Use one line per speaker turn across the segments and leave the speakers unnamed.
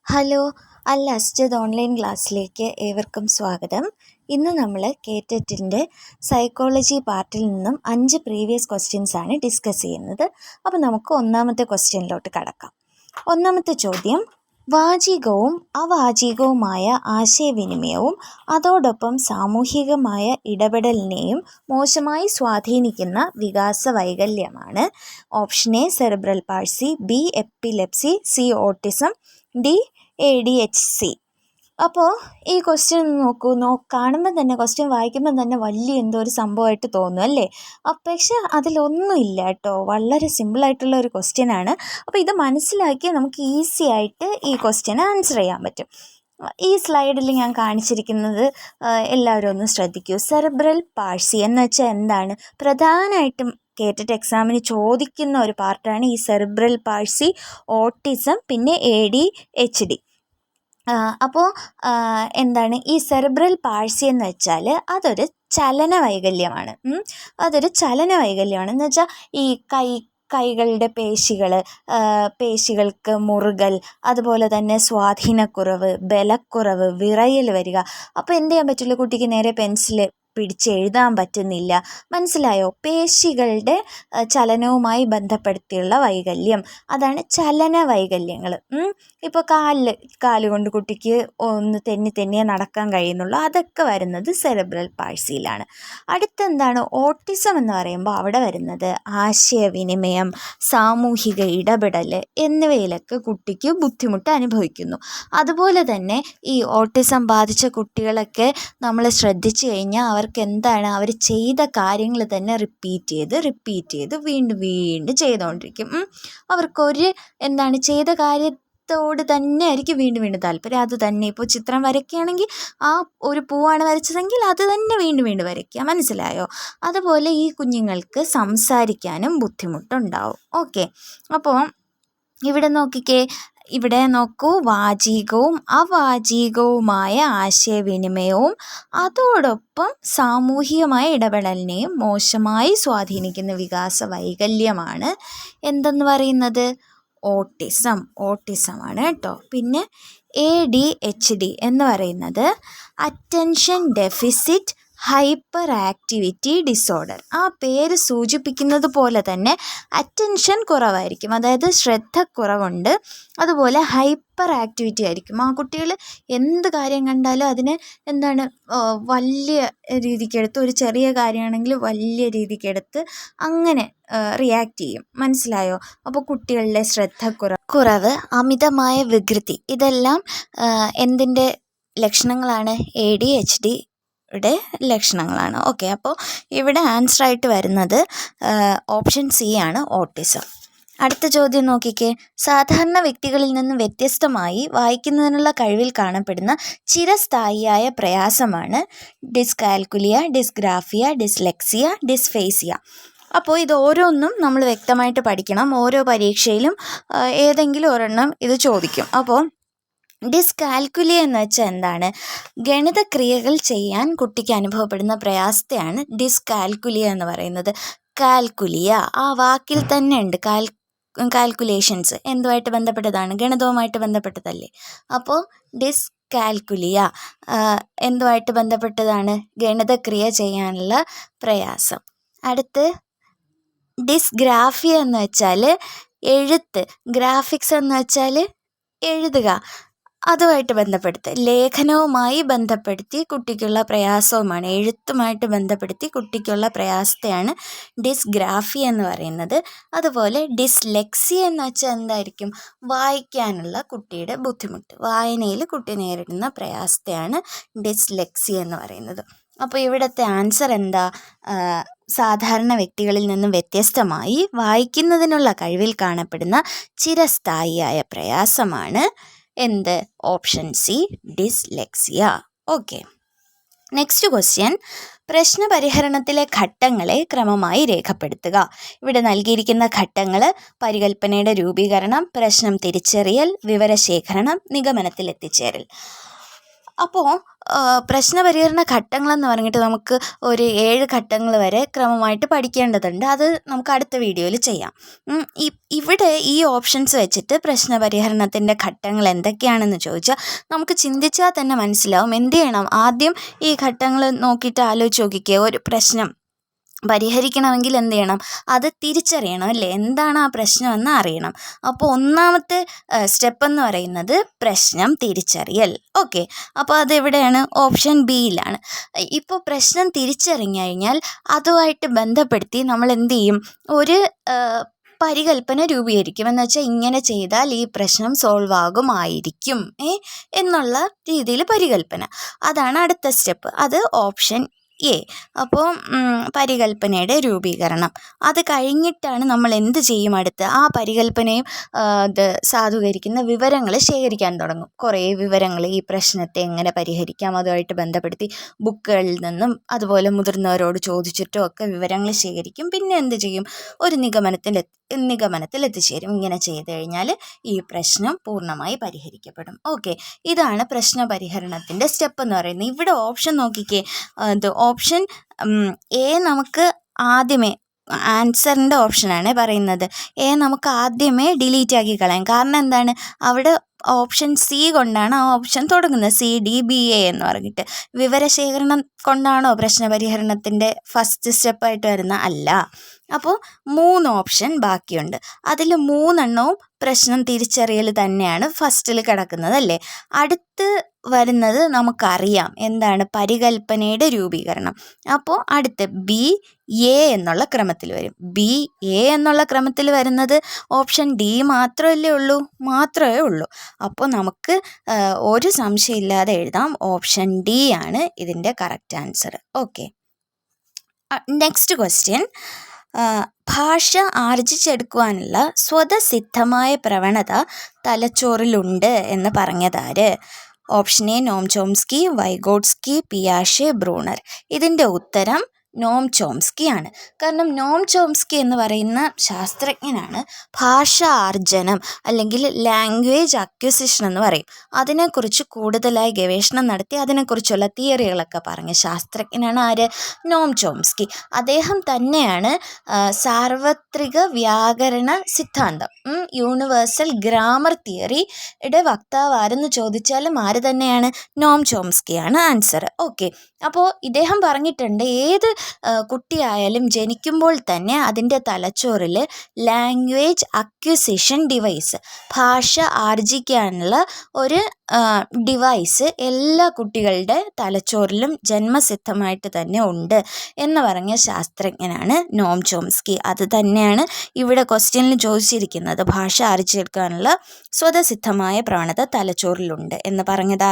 Hello, അൽ അസ്ജദ് online ക്ലാസ്സിലേക്ക് ഏവർക്കും സ്വാഗതം. ഇന്ന് നമ്മൾ കേറ്ററ്റിൻ്റെ സൈക്കോളജി പാർട്ടിൽ നിന്നും 5 പ്രീവിയസ് ക്വസ്റ്റ്യൻസ് ആണ് ഡിസ്കസ് ചെയ്യുന്നത്. അപ്പോൾ നമുക്ക് ഒന്നാമത്തെ ക്വസ്റ്റ്യനിലോട്ട് കടക്കാം. ഒന്നാമത്തെ ചോദ്യം: വാചികവും അവാചികവുമായ ആശയവിനിമയവും അതോടൊപ്പം സാമൂഹികമായ ഇടപെടലിനെയും മോശമായി സ്വാധീനിക്കുന്ന വികാസ വൈകല്യമാണ്. Option A cerebral palsy, B epilepsy, C autism, D ADHD. അപ്പോൾ ഈ ക്വസ്റ്റ്യൻ കാണുമ്പോൾ തന്നെ, ക്വസ്റ്റ്യൻ വായിക്കുമ്പോൾ തന്നെ വലിയ എന്തോ ഒരു സംഭവമായിട്ട് തോന്നും അല്ലേ? പക്ഷെ അതിലൊന്നുമില്ല കേട്ടോ, വളരെ സിമ്പിളായിട്ടുള്ള ഒരു ക്വസ്റ്റ്യനാണ്. അപ്പോൾ ഇത് മനസ്സിലാക്കിയാൽ നമുക്ക് ഈസി ആയിട്ട് ഈ ക്വസ്റ്റ്യന് ആൻസർ ചെയ്യാൻ പറ്റും. ഈ സ്ലൈഡിൽ ഞാൻ കാണിച്ചിരിക്കുന്നത് എല്ലാവരും ഒന്ന് ശ്രദ്ധിക്കൂ. സെറിബ്രൽ പാൾസി എന്ന് വെച്ചാൽ എന്താണ്? പ്രധാനമായിട്ടും കേറ്ററ്റ് എക്സാമിന് ചോദിക്കുന്ന ഒരു പാർട്ടാണ് ഈ സെറിബ്രൽ പാൾസി, ഓട്ടിസം, പിന്നെ ADHD. അപ്പോൾ എന്താണ് ഈ സെറിബ്രൽ പാൾസി എന്ന് വെച്ചാൽ അതൊരു ചലന വൈകല്യമാണ്. എന്ന് വെച്ചാൽ ഈ കൈകളുടെ പേശികൾക്ക് മുറുകൽ, അതുപോലെ തന്നെ സ്വാധീനക്കുറവ്, ബലക്കുറവ്, വിറയൽ വരിക. അപ്പോൾ എന്ത് ചെയ്യാൻ പറ്റില്ല? കുട്ടിക്ക് നേരെ പെൻസിൽ പിടിച്ച് എഴുതാൻ പറ്റുന്നില്ല. മനസ്സിലായോ? പേശികളുടെ ചലനവുമായി ബന്ധപ്പെടുത്തിയുള്ള വൈകല്യം, അതാണ് ചലന വൈകല്യങ്ങൾ. ഇപ്പോൾ കാലുകൊണ്ട് കുട്ടിക്ക് ഒന്ന് തെന്നിയെ നടക്കാൻ കഴിയുന്നുള്ളൂ. അതൊക്കെ വരുന്നത് സെറിബ്രൽ പാൾസിയിലാണ്. അടുത്തെന്താണ്? ഓട്ടിസം എന്ന് പറയുമ്പോൾ അവിടെ വരുന്നത് ആശയവിനിമയം, സാമൂഹിക ഇടപെടൽ എന്നിവയിലൊക്കെ കുട്ടിക്ക് ബുദ്ധിമുട്ട് അനുഭവിക്കുന്നു. അതുപോലെ തന്നെ ഈ ഓട്ടിസം ബാധിച്ച കുട്ടികളൊക്കെ നമ്മൾ ശ്രദ്ധിച്ചു കഴിഞ്ഞാൽ അവർക്ക് എന്താണ്, അവർ ചെയ്ത കാര്യങ്ങൾ തന്നെ റിപ്പീറ്റ് ചെയ്ത് വീണ്ടും ചെയ്തുകൊണ്ടിരിക്കും. അവർക്കൊരു ചെയ്ത കാര്യത്തോട് തന്നെ ആയിരിക്കും വീണ്ടും താല്പര്യം. അത് തന്നെ ഇപ്പോൾ ചിത്രം വരയ്ക്കുകയാണെങ്കിൽ ആ ഒരു പൂവാണ് വരച്ചതെങ്കിൽ അത് തന്നെ വീണ്ടും വരയ്ക്കുക. മനസ്സിലായോ? അതുപോലെ ഈ കുഞ്ഞുങ്ങൾക്ക് സംസാരിക്കാനും ബുദ്ധിമുട്ടുണ്ടാവും. ഓക്കെ, അപ്പോൾ ഇവിടെ നോക്കൂ, വാചികവും അവാചികവുമായ ആശയവിനിമയവും അതോടൊപ്പം സാമൂഹികമായ ഇടപെടലിനെയും മോശമായി സ്വാധീനിക്കുന്ന വികാസ വൈകല്യമാണ് എന്തെന്ന് പറയുന്നത്? ഓട്ടിസമാണ് കേട്ടോ. പിന്നെ ADHD എന്ന് പറയുന്നത് attention deficit hyper activity disorder. ആ പേര് സൂചിപ്പിക്കുന്നത് പോലെ തന്നെ അറ്റൻഷൻ കുറവായിരിക്കും, അതായത് ശ്രദ്ധക്കുറവുണ്ട്. അതുപോലെ ഹൈപ്പർ ആക്ടിവിറ്റി ആയിരിക്കും. ആ കുട്ടികൾ എന്ത് കാര്യം കണ്ടാലും അതിനെ വലിയ രീതിക്കെടുത്ത്, ഒരു ചെറിയ കാര്യമാണെങ്കിൽ വലിയ രീതിക്കെടുത്ത് അങ്ങനെ റിയാക്ട് ചെയ്യും. മനസ്സിലായോ? അപ്പോൾ കുട്ടികളിലെ ശ്രദ്ധക്കുറവ്, അമിതമായ വികൃതി, ഇതെല്ലാം എന്തിൻ്റെ ലക്ഷണങ്ങളാണ്? ADHD ലക്ഷണങ്ങളാണ്. ഓക്കെ, അപ്പോൾ ഇവിടെ ആൻസറായിട്ട് വരുന്നത് ഓപ്ഷൻ സി ആണ്, ഓട്ടിസം. അടുത്ത ചോദ്യം നോക്കിക്കേ. സാധാരണ വ്യക്തികളിൽ നിന്നും വ്യത്യസ്തമായി വായിക്കുന്നതിനുള്ള കഴിവിൽ കാണപ്പെടുന്ന ചിരസ്ഥായിയായ പ്രയാസമാണ് ഡിസ്കാൽക്കുലിയ, ഡിസ്ഗ്രാഫിയ, ഡിസ്ലെക്സിയ, ഡിസ്ഫേസിയ. അപ്പോൾ ഇത് ഓരോന്നും നമ്മൾ വ്യക്തമായിട്ട് പഠിക്കണം. ഓരോ പരീക്ഷയിലും ഏതെങ്കിലും ഒരെണ്ണം ഇത് ചോദിക്കും. അപ്പോൾ ഡിസ്കാൽക്കുലിയ എന്ന് വെച്ചാൽ എന്താണ്? ഗണിതക്രിയകൾ ചെയ്യാൻ കുട്ടിക്ക് അനുഭവപ്പെടുന്ന പ്രയാസത്തെയാണ് ഡിസ്കാൽക്കുലിയ എന്ന് പറയുന്നത്. കാൽക്കുലിയ ആ വാക്കിൽ തന്നെ ഉണ്ട്. കാൽക്കുലേഷൻസ് എന്തുമായിട്ട് ബന്ധപ്പെട്ടതാണ്? ഗണിതവുമായിട്ട് ബന്ധപ്പെട്ടതല്ലേ? അപ്പോൾ ഡിസ്കാൽക്കുലിയ എന്തുമായിട്ട് ബന്ധപ്പെട്ടതാണ്? ഗണിതക്രിയ ചെയ്യാനുള്ള പ്രയാസം. അടുത്ത് ഡിസ്ഗ്രാഫിയ എന്ന് വെച്ചാൽ എഴുത്ത്, ഗ്രാഫിക്സ് എന്ന് വെച്ചാൽ എഴുതുക, അതുമായിട്ട് ബന്ധപ്പെടുത്തി, ലേഖനവുമായി ബന്ധപ്പെടുത്തി കുട്ടിക്കുള്ള പ്രയാസവുമാണ്, എഴുത്തുമായിട്ട് ബന്ധപ്പെടുത്തി കുട്ടിക്കുള്ള പ്രയാസത്തെയാണ് ഡിസ്ഗ്രാഫി എന്ന് പറയുന്നത്. അതുപോലെ ഡിസ്ലെക്സിയ എന്ന് വെച്ചാൽ എന്തായിരിക്കും? വായിക്കാനുള്ള കുട്ടിയുടെ ബുദ്ധിമുട്ട്, വായനയിൽ കുട്ടി നേരിടുന്ന പ്രയാസത്തെയാണ് ഡിസ്ലെക്സിയ എന്ന് പറയുന്നത്. അപ്പോൾ ഇവിടുത്തെ ആൻസർ എന്താ? സാധാരണ വ്യക്തികളിൽ നിന്നും വ്യത്യസ്തമായി വായിക്കുന്നതിനുള്ള കഴിവിൽ കാണപ്പെടുന്ന ചിരസ്ഥായിയായ പ്രയാസമാണ് എന്ത്? Option C, dyslexia. Okay, next question. പ്രശ്നപരിഹരണത്തിലെ ഘട്ടങ്ങളെ ക്രമമായി രേഖപ്പെടുത്തുക. ഇവിടെ നൽകിയിരിക്കുന്ന ഘട്ടങ്ങൾ: പരികൽപ്പനയുടെ രൂപീകരണം, പ്രശ്നം തിരിച്ചറിയൽ, വിവരശേഖരണം, നിഗമനത്തിൽ എത്തിച്ചേരൽ. അപ്പോൾ പ്രശ്നപരിഹരണ ഘട്ടങ്ങളെന്ന് പറഞ്ഞിട്ട് നമുക്ക് ഒരു 7 ഘട്ടങ്ങൾ വരെ ക്രമമായിട്ട് പഠിക്കേണ്ടതുണ്ട്. അത് നമുക്ക് അടുത്ത വീഡിയോയിൽ ചെയ്യാം. ഇവിടെ ഈ ഓപ്ഷൻസ് വെച്ചിട്ട് പ്രശ്നപരിഹരണത്തിൻ്റെ ഘട്ടങ്ങൾ എന്തൊക്കെയാണെന്ന് ചോദിച്ചാൽ നമുക്ക് ചിന്തിച്ചാൽ തന്നെ മനസ്സിലാവും. എന്ത് ചെയ്യണം? ആദ്യം ഈ ഘട്ടങ്ങൾ നോക്കിയിട്ട് ആലോചിച്ച് നോക്കിക്കേ. ഒരു പ്രശ്നം പരിഹരിക്കണമെങ്കിൽ എന്ത് ചെയ്യണം? അത് തിരിച്ചറിയണം അല്ലേ? എന്താണ് ആ പ്രശ്നമെന്ന് അറിയണം. അപ്പോൾ ഒന്നാമത്തെ സ്റ്റെപ്പ് എന്ന് പറയുന്നത് പ്രശ്നം തിരിച്ചറിയൽ. ഓക്കെ, അപ്പോൾ അതെവിടെയാണ്? ഓപ്ഷൻ ബിയിലാണ്. ഇപ്പോൾ പ്രശ്നം തിരിച്ചറിഞ്ഞു കഴിഞ്ഞാൽ അതുമായിട്ട് ബന്ധപ്പെടുത്തി നമ്മൾ എന്ത് ചെയ്യും? ഒരു പരികല്പന രൂപീകരിക്കും. എന്ന് വെച്ചാൽ ഇങ്ങനെ ചെയ്താൽ ഈ പ്രശ്നം സോൾവ് ആകുമായിരിക്കും എന്നുള്ള രീതിയിൽ പരികല്പന. അതാണ് അടുത്ത സ്റ്റെപ്പ്. അത് ഓപ്ഷൻ എ. അപ്പോൾ പരികല്പനയുടെ രൂപീകരണം. അത് കഴിഞ്ഞിട്ടാണ് നമ്മൾ എന്ത് ചെയ്യും? അടുത്ത് ആ പരികല്പനയും ഇത് സാധൂകരിക്കുന്ന വിവരങ്ങൾ ശേഖരിക്കാൻ തുടങ്ങും. കുറേ വിവരങ്ങൾ ഈ പ്രശ്നത്തെ എങ്ങനെ പരിഹരിക്കാം അതുമായിട്ട് ബന്ധപ്പെടുത്തി ബുക്കുകളിൽ നിന്നും അതുപോലെ മുതിർന്നവരോട് ചോദിച്ചിട്ടും ഒക്കെ വിവരങ്ങൾ ശേഖരിക്കും. പിന്നെ എന്ത് ചെയ്യും? ഒരു നിഗമനത്തിൽ എത്തിച്ചേരും. ഇങ്ങനെ ചെയ്തു കഴിഞ്ഞാൽ ഈ പ്രശ്നം പൂർണ്ണമായി പരിഹരിക്കപ്പെടും. ഓക്കെ, ഇതാണ് പ്രശ്ന പരിഹരണത്തിൻ്റെ സ്റ്റെപ്പ് എന്ന് പറയുന്നത്. ഇവിടെ ഓപ്ഷൻ നോക്കിക്കേ. ഓപ്ഷൻ എ നമുക്ക് ആദ്യമേ ആൻസറിൻ്റെ ഓപ്ഷനാണ് പറയുന്നത്. നമുക്ക് ആദ്യമേ ഡിലീറ്റ് ആക്കി കളയാം. കാരണം എന്താണ്? അവിടെ ഓപ്ഷൻ സി കൊണ്ടാണ് ആ ഓപ്ഷൻ തുടങ്ങുന്നത്. CDBA എന്ന് പറഞ്ഞിട്ട്. വിവരശേഖരണം കൊണ്ടാണോ പ്രശ്നപരിഹരണത്തിൻ്റെ ഫസ്റ്റ് സ്റ്റെപ്പായിട്ട് വരുന്ന? അല്ല. അപ്പോൾ 3 ഓപ്ഷൻ ബാക്കിയുണ്ട്. അതിൽ 3 പ്രശ്നം തിരിച്ചറിയൽ തന്നെയാണ് ഫസ്റ്റിൽ കിടക്കുന്നത് അല്ലേ? അടുത്ത് വരുന്നത് നമുക്കറിയാം. എന്താണ്? പരികല്പനയുടെ രൂപീകരണം. അപ്പോൾ അടുത്ത് BA എന്നുള്ള ക്രമത്തിൽ വരും. BA എന്നുള്ള ക്രമത്തിൽ വരുന്നത് ഓപ്ഷൻ D മാത്രമേ ഉള്ളൂ. അപ്പോൾ നമുക്ക് ഒരു സംശയമില്ലാതെ എഴുതാം. ഓപ്ഷൻ D ആണ് ഇതിൻ്റെ correct answer. Okay, next question. ഭാഷ ആർജിച്ചെടുക്കുവാനുള്ള സ്വതസിദ്ധമായ പ്രവണത തലച്ചോറിലുണ്ട് എന്ന് പറഞ്ഞതാര്? Option A Noam Chomsky, Vygotsky, പിയാഷെ, ബ്രൂണർ. ഇതിൻ്റെ ഉത്തരം നോം ചോംസ്കി ആണ്. കാരണം നോം ചോംസ്കി എന്ന് പറയുന്ന ശാസ്ത്രജ്ഞനാണ് ഭാഷ ആർജനം അല്ലെങ്കിൽ ലാംഗ്വേജ് അക്വിസിഷൻ എന്ന് പറയും. അതിനെക്കുറിച്ച് കൂടുതലായി ഗവേഷണം നടത്തി അതിനെക്കുറിച്ചുള്ള തിയറികളൊക്കെ പറഞ്ഞ ശാസ്ത്രജ്ഞനാണ് ആര്? Noam Chomsky. അദ്ദേഹം തന്നെയാണ് സാർവത്രിക വ്യാകരണ സിദ്ധാന്തം, യൂണിവേഴ്സൽ ഗ്രാമർ തിയറിയുടെ വക്താവ് ആരെന്ന് ചോദിച്ചാലും ആര് തന്നെയാണ്? നോം ചോംസ്കിയാണ് ആൻസർ. ഓക്കെ, അപ്പോൾ ഇദ്ദേഹം പറഞ്ഞിട്ടുണ്ട് ഏത് കുട്ടിയായാലും ജനിക്കുമ്പോൾ തന്നെ അതിൻ്റെ തലച്ചോറിൽ ലാംഗ്വേജ് അക്വിസിഷൻ ഡിവൈസ്, ഭാഷ ആർജിക്കാനുള്ള ഒരു ഡിവൈസ് എല്ലാ കുട്ടികളുടെ തലച്ചോറിലും ജന്മസിദ്ധമായിട്ട് തന്നെ ഉണ്ട് എന്ന് പറഞ്ഞ ശാസ്ത്രജ്ഞനാണ് നോം ചോംസ്കി. അത് തന്നെയാണ് ഇവിടെ ക്വസ്റ്റ്യനിൽ ചോദിച്ചിരിക്കുന്നത്. ഭാഷ ആർജിച്ചെടുക്കാനുള്ള സ്വതസിദ്ധമായ പ്രവണത തലച്ചോറിലുണ്ട് എന്ന് പറഞ്ഞത്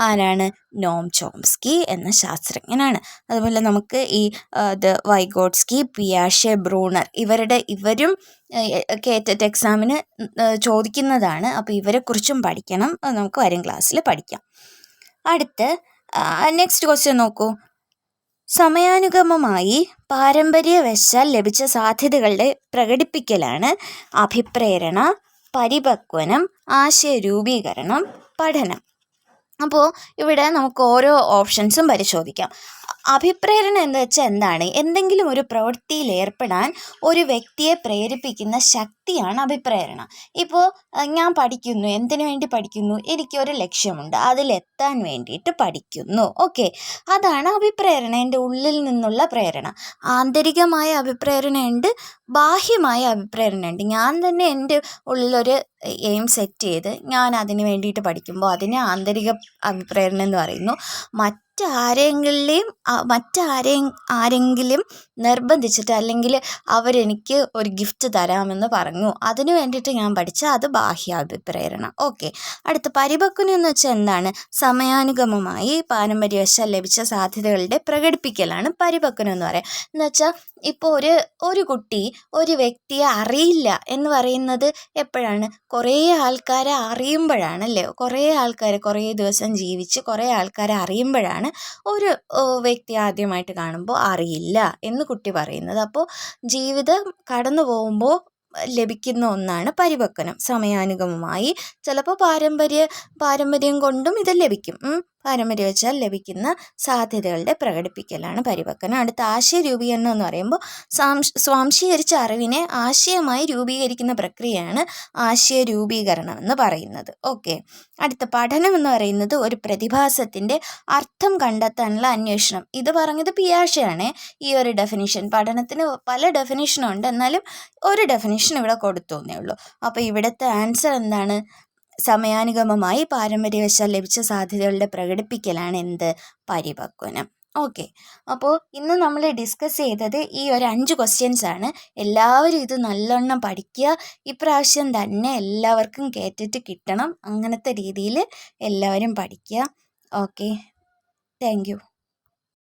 ആരാണ്? നോം ചോംസ്കി എന്ന ശാസ്ത്രജ്ഞനാണ്. അതുപോലെ നമുക്ക് ഈ വൈഗോട്സ്കി, പിയാഷെ, ബ്രൂണർ ഇവരും കേറ്ററ്റ് എക്സാമിന് ചോദിക്കുന്നതാണ്. അപ്പോൾ ഇവരെക്കുറിച്ചും പഠിക്കണം. അത് നമുക്ക് വരും ക്ലാസ്സിൽ പഠിക്കാം. അടുത്ത് നെക്സ്റ്റ് ക്വസ്റ്റ്യൻ നോക്കൂ. സമയാനുഗമമായി പാരമ്പര്യവശാൽ ലഭിച്ച സാധ്യതകളുടെ പ്രകടിപ്പിക്കലാണ് അഭിപ്രേരണ, പരിപക്വനം, ആശയരൂപീകരണം, പഠനം. അപ്പോൾ ഇവിടെ നമുക്ക് ഓരോ ഓപ്ഷൻസും പരിശോധിക്കാം. അഭിപ്രേരണ എന്ന് വെച്ചാൽ എന്താണ്? എന്തെങ്കിലും ഒരു പ്രവൃത്തിയിൽ ഏർപ്പെടാൻ ഒരു വ്യക്തിയെ പ്രേരിപ്പിക്കുന്ന ശക്തിയാണ് അഭിപ്രേരണ. ഇപ്പോൾ ഞാൻ പഠിക്കുന്നു. എന്തിനു വേണ്ടി പഠിക്കുന്നു? എനിക്കൊരു ലക്ഷ്യമുണ്ട്, അതിലെത്താൻ വേണ്ടിയിട്ട് പഠിക്കുന്നു. ഓക്കെ, അതാണ് അഭിപ്രേരണ. എൻ്റെ ഉള്ളിൽ നിന്നുള്ള പ്രേരണ. ആന്തരികമായ അഭിപ്രേരണയുണ്ട്, ബാഹ്യമായ അഭിപ്രേരണയുണ്ട്. ഞാൻ തന്നെ എൻ്റെ ഉള്ളിലൊരു എയിം സെറ്റ് ചെയ്ത് ഞാൻ അതിന് വേണ്ടിയിട്ട് പഠിക്കുമ്പോൾ അതിനെ ആന്തരിക അഭിപ്രേരണ എന്ന് പറയുന്നു. ആരെങ്കിലും നിർബന്ധിച്ചിട്ട് അല്ലെങ്കിൽ അവരെനിക്ക് ഒരു ഗിഫ്റ്റ് തരാമെന്ന് പറഞ്ഞു അതിന് വേണ്ടിയിട്ട് ഞാൻ പഠിച്ചാൽ അത് ബാഹ്യാഭിപ്രേരണ. ഓക്കെ, അടുത്ത പരിപക്വനം എന്ന് വെച്ചാൽ എന്താണ്? സമയാനുഗമമായി പാരമ്പര്യവശാൽ ലഭിച്ച സാധ്യതകളുടെ പ്രകടിപ്പിക്കലാണ് പരിപക്വനം എന്ന് പറയുക. എന്ന് വെച്ചാൽ ഇപ്പോൾ ഒരു കുട്ടി ഒരു വ്യക്തിയെ അറിയില്ല എന്ന് പറയുന്നത് എപ്പോഴാണ്? കുറേ ആൾക്കാരെ അറിയുമ്പോഴാണ് അല്ലേ? കുറേ ദിവസം ജീവിച്ച് കുറേ ആൾക്കാരെ അറിയുമ്പോഴാണ് ഒരു വ്യക്തി ആദ്യമായിട്ട് കാണുമ്പോൾ അറിയില്ല എന്ന് കുട്ടി പറയുന്നത്. അപ്പോൾ ജീവിതം കടന്നു പോകുമ്പോൾ ലഭിക്കുന്ന ഒന്നാണ് പരിപക്വനം. സമയാനുഗമമായി ചിലപ്പോൾ പാരമ്പര്യം കൊണ്ടും ഇത് ലഭിക്കും. പാരമ്പര്യവശാൽ ലഭിക്കുന്ന സാധ്യതകളുടെ പ്രകടിപ്പിക്കലാണ് പരിപക്വനം. അടുത്ത ആശയ രൂപീകരണം എന്ന് പറയുമ്പോൾ സ്വാംശീകരിച്ച അറിവിനെ ആശയമായി രൂപീകരിക്കുന്ന പ്രക്രിയയാണ് ആശയ രൂപീകരണം എന്ന് പറയുന്നത്. ഓക്കെ. അടുത്ത പഠനം എന്ന് പറയുന്നത് ഒരു പ്രതിഭാസത്തിൻ്റെ അർത്ഥം കണ്ടെത്താനുള്ള അന്വേഷണം. ഇത് പറഞ്ഞത് പിയാഷെയാണ്. ഈ ഒരു ഡെഫിനിഷൻ, പഠനത്തിന് പല ഡെഫിനിഷനുണ്ട്, എന്നാലും ഒരു ഡെഫിനിഷൻ ഇവിടെ കൊടുത്തു എന്നേ ഉള്ളൂ. അപ്പോൾ ഇവിടുത്തെ ആൻസർ എന്താണ്? സമയാനുഗമമായി പാരമ്പര്യവശാൽ ലഭിച്ച സാധ്യതകളുടെ പ്രകടിപ്പിക്കലാണ് എന്ത്? പരിപക്വനം. ഓക്കെ. അപ്പോൾ ഇന്ന് നമ്മൾ ഡിസ്കസ് ചെയ്തത് ഈ ഒരു 5 ക്വസ്റ്റ്യൻസ് ആണ്. എല്ലാവരും ഇത് നല്ലോണം പഠിക്കുക. ഇപ്രാവശ്യം തന്നെ എല്ലാവർക്കും കേട്ടിട്ട് കിട്ടണം. അങ്ങനത്തെ രീതിയിൽ എല്ലാവരും പഠിക്കുക. ഓക്കെ. Thank you.